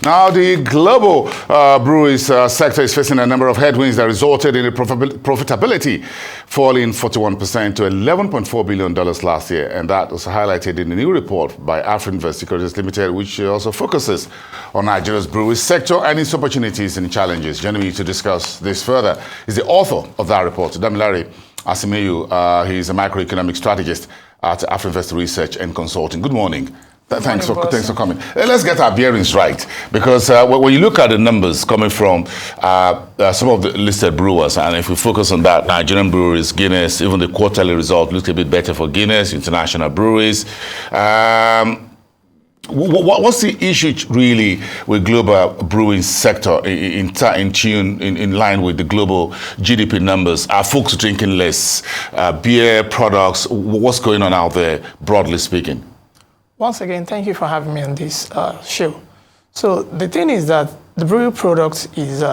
Now, the global breweries sector is facing a number of headwinds that resulted in the profitability falling 41% to $11.4 billion last year. And that was highlighted in a new report by Afrinvest Securities Limited, which also focuses on Nigeria's brewery sector and its opportunities and challenges. Joining me to discuss this further is the author of that report, Damilare Asimiyu. He's a macroeconomic strategist at Afrinvest Research and Consulting. Good morning. Thanks for coming. Let's get our bearings right, because when you look at the numbers coming from some of the listed brewers, and if we focus on that, Nigerian breweries, Guinness, even the quarterly result looked a bit better for Guinness, international breweries. What's the issue really with global brewing sector in line with the global GDP numbers? Are folks drinking less beer products? What's going on out there, broadly speaking? Once again, thank you for having me on this show. So the thing is that the brewery product is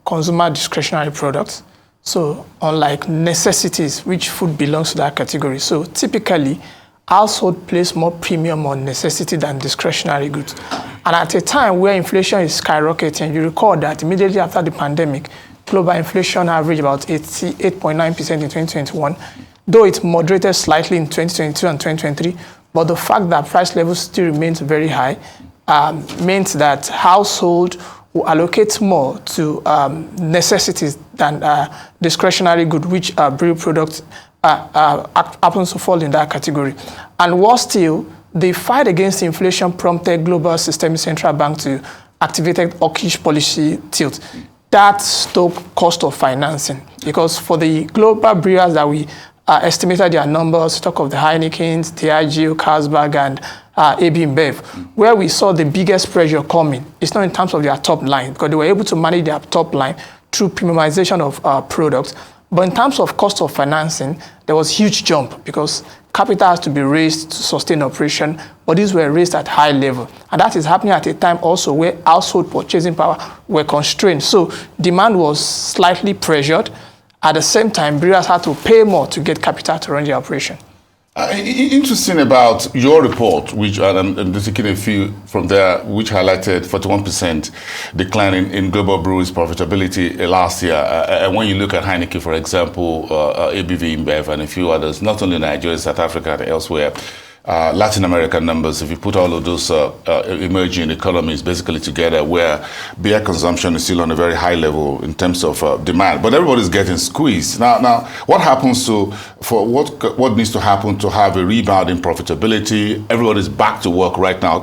consumer discretionary products. So unlike necessities, which food belongs to that category. So typically, household place more premium on necessity than discretionary goods. And at a time where inflation is skyrocketing, you recall that immediately after the pandemic, global inflation averaged about 8.9% in 2021, though it moderated slightly in 2022 and 2023. But the fact that price levels still remains very high means that household will allocate more to necessities than discretionary good, which brewery products happens to fall in that category. And worse still, the fight against inflation prompted global systemic central bank to activate a hawkish policy tilt. That stoked cost of financing, because for the global brewers that we estimated their numbers, talk of the Heineken's, Diageo, Carlsberg, and AB InBev, where we saw the biggest pressure coming. It's not in terms of their top line, because they were able to manage their top line through premiumization of products. But in terms of cost of financing, there was a huge jump, because capital has to be raised to sustain operation, but these were raised at high level. And that is happening at a time also where household purchasing power were constrained. So demand was slightly pressured. At the same time, brewers had to pay more to get capital to run the operation. Interesting about your report, which I'm just taking a few from there, which highlighted 41% decline in global breweries' profitability last year. And when you look at Heineken, for example, ABV, InBev, and a few others, not only Nigeria, South Africa, and elsewhere, Latin American numbers, if you put all of those emerging economies basically together, where beer consumption is still on a very high level in terms of demand, but everybody's getting squeezed. Now, what happens what needs to happen to have a rebound in profitability? Everybody's back to work right now.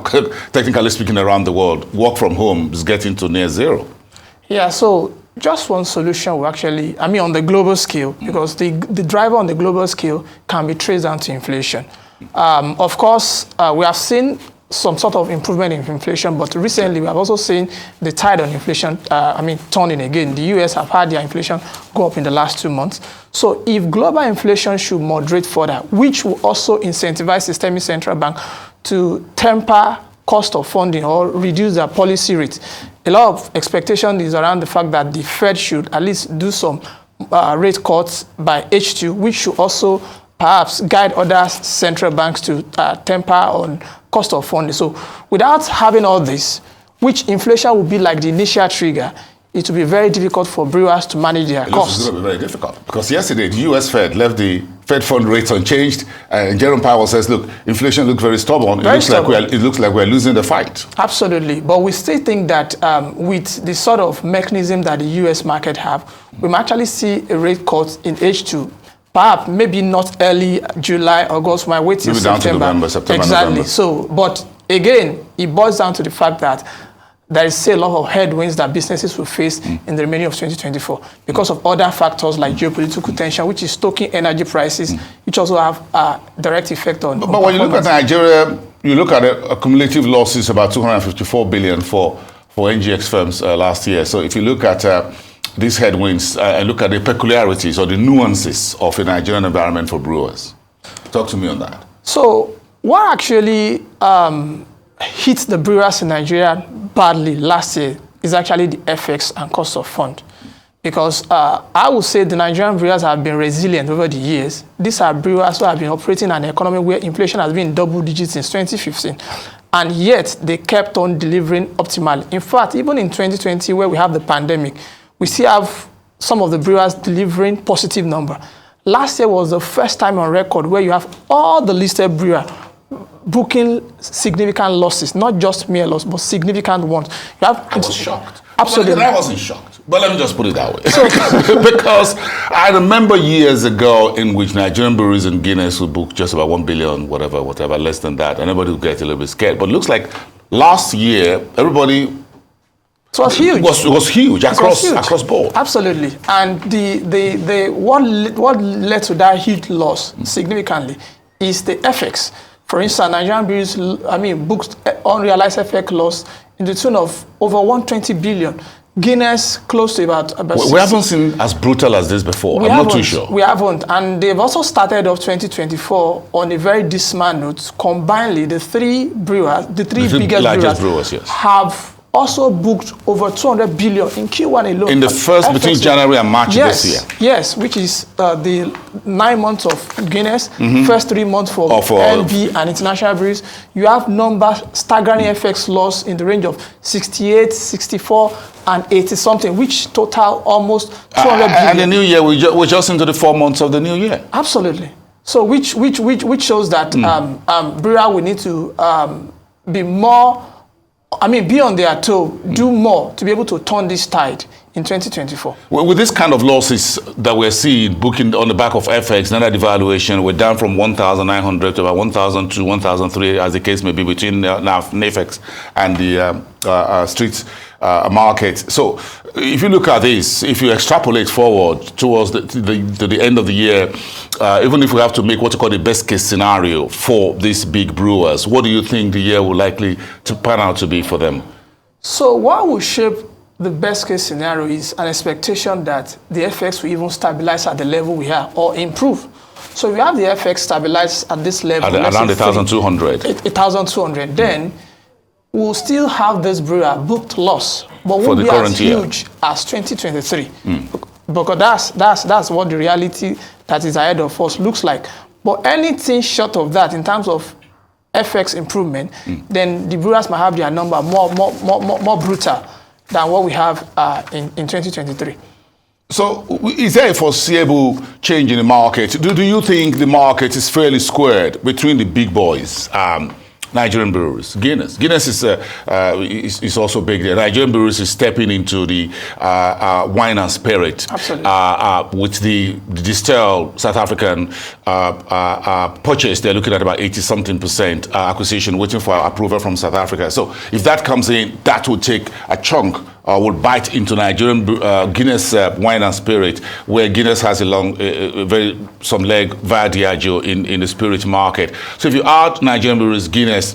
Technically speaking, around the world, work from home is getting to near zero. Yeah, so just one solution will actually, on the global scale, because the driver on the global scale can be traced down to inflation. Of course, we have seen some sort of improvement in inflation, but recently we have also seen the tide on inflation, turning again. The US have had their inflation go up in the last 2 months. So if global inflation should moderate further, which will also incentivize systemic central bank to temper cost of funding or reduce their policy rate, a lot of expectation is around the fact that the Fed should at least do some rate cuts by H2, which should also perhaps guide other central banks to temper on cost of funding. So without having all this, which inflation will be like the initial trigger, it will be very difficult for brewers to manage their costs. It's going to be very difficult, because yesterday the US Fed left the Fed fund rates unchanged, and Jerome Powell says, look, inflation looks very stubborn. It looks like we're losing the fight. Absolutely. But we still think that with the sort of mechanism that the US market have, we might actually see a rate cut in H2. Perhaps maybe not early July, August, might wait till September. Down to November, September, exactly. November. So, but again, it boils down to the fact that there is still a lot of headwinds that businesses will face in the remaining of 2024 because of other factors like geopolitical tension, which is stoking energy prices, which also have a direct effect on. But when you look at Nigeria, you look at the cumulative losses about 254 billion for NGX firms last year. So if you look at these headwinds and look at the peculiarities or the nuances of a Nigerian environment for brewers. Talk to me on that. So what actually hit the brewers in Nigeria badly last year is actually the FX and cost of fund. Because I would say the Nigerian brewers have been resilient over the years. These are brewers who have been operating in an economy where inflation has been double digits since 2015. and yet they kept on delivering optimally. In fact, even in 2020, where we have the pandemic, we still have some of the brewers delivering positive number. Last year was the first time on record where you have all the listed brewers booking significant losses, not just mere loss, but significant ones. I was shocked. Absolutely. Well, I wasn't shocked, but let me just put it that way. Because I remember years ago in which Nigerian breweries and Guinness would book just about 1 billion, whatever, less than that, and everybody would get a little bit scared. But it looks like last year, everybody... It was huge. It was huge across board. Absolutely. And what led to that huge loss significantly is the FX. For instance, Nigerian breweries, booked unrealized FX loss in the tune of over 120 billion. Guinness close to about we haven't seen as brutal as this before. I'm not too sure. We haven't. And they've also started off 2024 on a very dismal note. Combinedly, the three biggest brewers yes, have also booked over 200 billion in Q1 alone. In the first, between January and March this year. Yes, which is the 9 months of Guinness, first 3 months for LB and international breweries. You have numbers, staggering FX loss in the range of 68, 64, and 80-something, which total almost 200 billion. And the new year, we're just into the 4 months of the new year. Absolutely. So which shows that brewer will need to be more... be on their toe, do more to be able to turn this tide in 2024. Well, with this kind of losses that we're seeing, booking on the back of FX, Naira devaluation, we're down from 1,900 to about 1,000 to 1,003, as the case may be, between NAFEX and the street market. So if you look at this, if you extrapolate forward towards the end of the year, even if we have to make what you call the best case scenario for these big brewers, what do you think the year will likely to pan out to be for them? So what will shape the best case scenario is an expectation that the FX will even stabilize at the level we have or improve. So if we have the FX stabilized at this level, around 1,200. 1,200, then we'll still have this brewer booked loss, but won't be as huge as 2023. Because that's what the reality that is ahead of us looks like. But anything short of that in terms of FX improvement, then the brewers might have their number more brutal than what we have in 2023. So is there a foreseeable change in the market? Do you think the market is fairly squared between the big boys, Nigerian breweries? Guinness is also big there. Nigerian breweries is stepping into the wine and spirit. Absolutely. With the distilled South African purchase, they're looking at about 80-something% acquisition, waiting for approval from South Africa. So if that comes in, that will take a chunk, will bite into Nigerian Guinness wine and spirit, where Guinness has some leg via Diageo in the spirit market. So if you add Nigerian breweries, Guinness,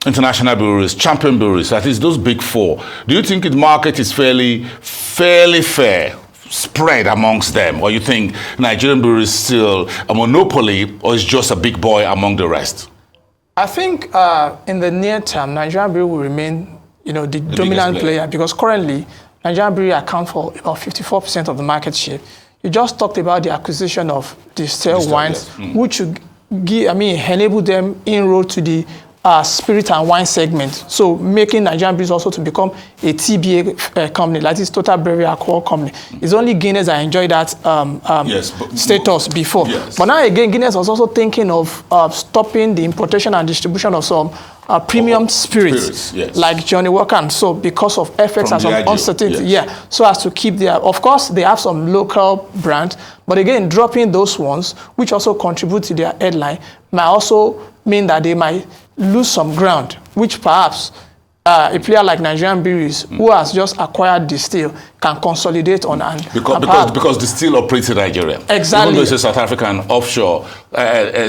international breweries, champion breweries, at least those big four, do you think the market is fairly fair spread amongst them, or you think Nigerian breweries still a monopoly, or is just a big boy among the rest? I think in the near term, Nigerian brewery will remain the dominant player, because currently Nigerian brewery account for about 54% of the market share. You just talked about the acquisition of distilled wines, which would enable them inroad to the spirit and wine segment. So making Nigerian breweries also to become a TBA company, that is Total Brewery Alcohol Company. It's only Guinness that enjoyed that status before. Yes. But now again, Guinness was also thinking of stopping the importation and distribution of some premium spirits, like Johnny Walker, and so because of FX and some uncertainty, so as to keep their, of course, they have some local brands, but again, dropping those ones, which also contribute to their headline, might also mean that they might lose some ground, which perhaps a player like Nigerian Breweries, who has just acquired Distill, can consolidate on. Because Distill operates in Nigeria. Exactly. Even though it's a South African offshore.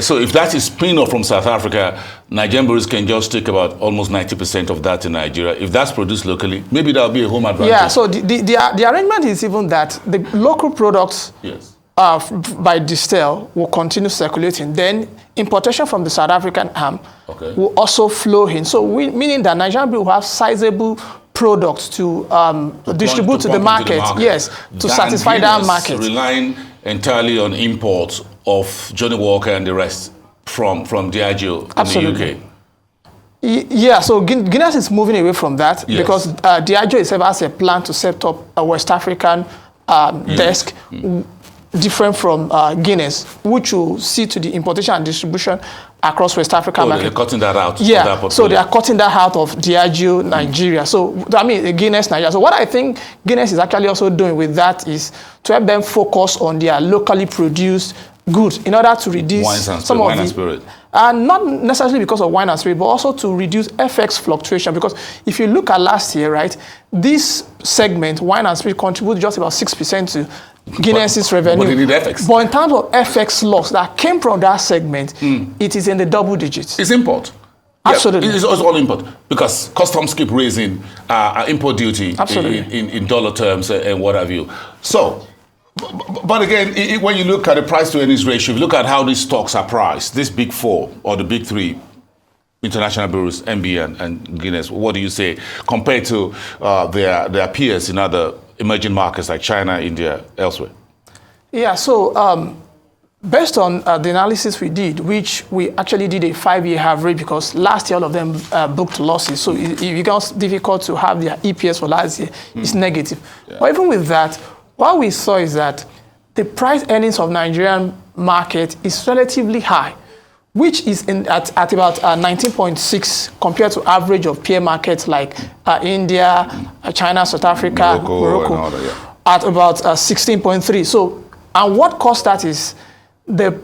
So if that is spin-off from South Africa, Nigerian Breweries can just take about almost 90% of that in Nigeria. If that's produced locally, maybe that'll be a home advantage. Yeah, so the arrangement is even that the local products by Distill will continue circulating. Then importation from the South African arm will also flow in. So meaning that Nigerian Breweries will have sizable products to distribute to the market. Yes, to satisfy that market. Relying entirely on imports of Johnny Walker and the rest from Diageo in the UK. Yeah, so Guinness is moving away from that because Diageo itself has a plan to set up a West African desk different from Guinness, which will see to the importation and distribution across West Africa market. They're cutting that out. Yeah, so they are cutting that out of Diageo Nigeria. So, I mean, Guinness Nigeria. So what I think Guinness is actually also doing with that is to help them focus on their locally produced goods in order to reduce wine and spirit. Not necessarily because of wine and spirit, but also to reduce FX fluctuation. Because if you look at last year, right, this segment, wine and spirit, contributed just about 6% to Guinness's revenue. But it did FX. But in terms of FX loss that came from that segment, it is in the double digits. It's import. Absolutely. Yeah, it is also all import because customs keep raising import duty in dollar terms and what have you. So, but again, when you look at the price to earnings ratio, if you look at how these stocks are priced, this big four or the big three, international breweries, MB and Guinness, what do you say compared to their peers in other emerging markets like China, India, elsewhere? Yeah, so based on the analysis we did, which we actually did a 5-year average because last year all of them booked losses. So it becomes difficult to have their EPS for last year. It's negative. Yeah. But even with that, what we saw is that the price earnings of Nigerian market is relatively high, which is at about 19.6 compared to average of peer markets like India, China, South Africa, Morocco at about 16.3. So, and what caused that is the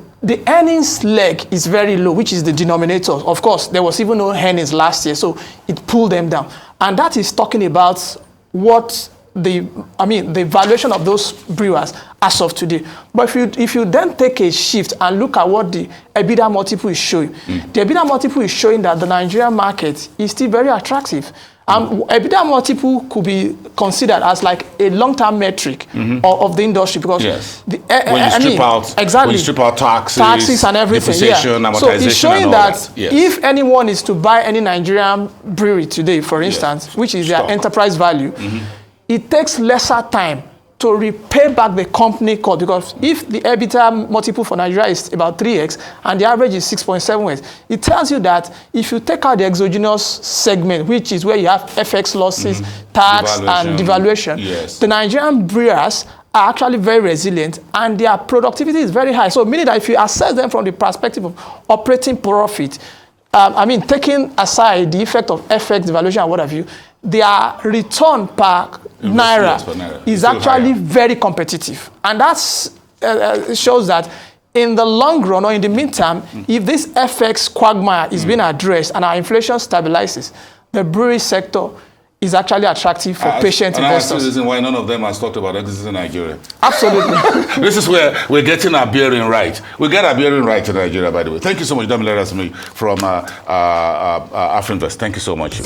earnings leg is very low, which is the denominator. Of course, there was even no earnings last year, so it pulled them down. And that is talking about what the valuation of those brewers as of today. But if you then take a shift and look at what the EBITDA multiple is showing, the EBITDA multiple is showing that the Nigerian market is still very attractive. EBITDA multiple could be considered as like a long-term metric of the industry because when you strip out taxes and everything, amortization, so it's showing that if anyone is to buy any Nigerian brewery today, for instance, which is their enterprise value, it takes lesser time to repay back the company cost because if the EBITDA multiple for Nigeria is about 3x and the average is 6.7x, it tells you that if you take out the exogenous segment, which is where you have FX losses, tax, and devaluation, the Nigerian brewers are actually very resilient and their productivity is very high. So meaning that if you assess them from the perspective of operating profit, taking aside the effect of FX devaluation and what have you, their return per naira is actually very competitive. And that shows that in the long run or in the meantime, if this FX quagmire is being addressed and our inflation stabilizes, the brewery sector is actually attractive for patient investors. That's the reason why none of them has talked about exits in Nigeria. Absolutely. This is where we're getting our bearing right. We get our bearing right in Nigeria, by the way. Thank you so much, Damilare Asimiyu from Afrinvest. Thank you so much.